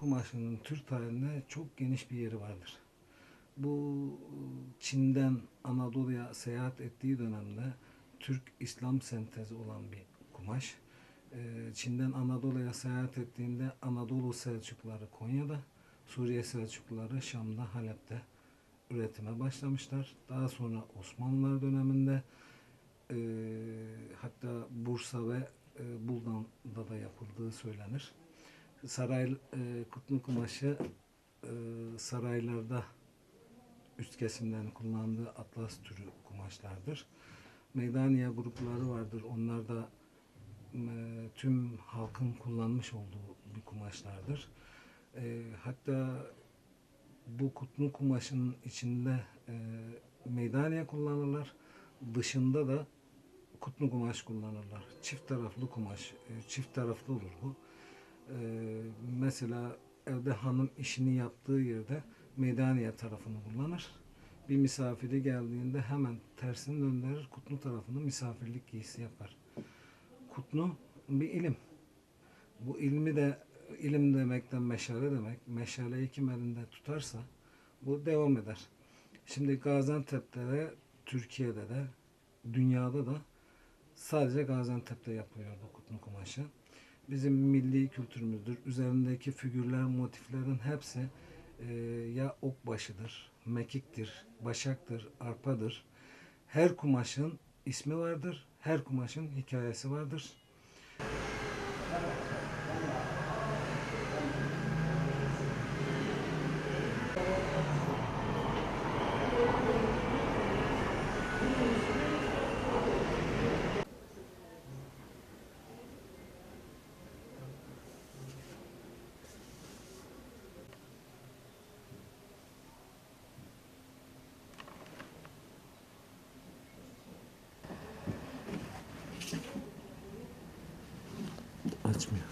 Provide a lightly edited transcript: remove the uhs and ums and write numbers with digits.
Kumaşının Türk tarihinde çok geniş bir yeri vardır. Bu Çin'den Anadolu'ya seyahat ettiği dönemde Türk-İslam sentezi olan bir kumaş. Çin'den Anadolu'ya seyahat ettiğinde Anadolu Selçukluları Konya'da, Suriye Selçukluları Şam'da, Halep'te üretime başlamışlar. Daha sonra Osmanlılar döneminde hatta Bursa ve Buldan'da da yapıldığı söylenir. Kutlu kumaşı saraylarda üst kesimlerin kullandığı atlas türü kumaşlardır. Meydaniye grupları vardır. Onlar da tüm halkın kullanmış olduğu bir kumaşlardır. Hatta bu kutlu kumaşın içinde meydaniye kullanırlar. Dışında da kutlu kumaş kullanırlar. Çift taraflı kumaş. Çift taraflı olur bu. Mesela evde hanım işini yaptığı yerde meydaniye tarafını kullanır. Bir misafiri geldiğinde hemen tersini döndürür, kutlu tarafını misafirlik giysisi yapar. Kutlu bir ilim. Bu ilmi de ilim demekten meşale demek. Meşaleyi kim elinde tutarsa bu devam eder. Şimdi Gaziantep'te de, Türkiye'de de, dünyada da sadece Gaziantep'te yapılıyor bu kutlu kumaşı. Bizim milli kültürümüzdür. Üzerindeki figürler, motiflerin hepsi ya okbaşıdır, mekiktir, başaktır, arpadır. Her kumaşın ismi vardır. Her kumaşın hikayesi vardır. Açmıyor.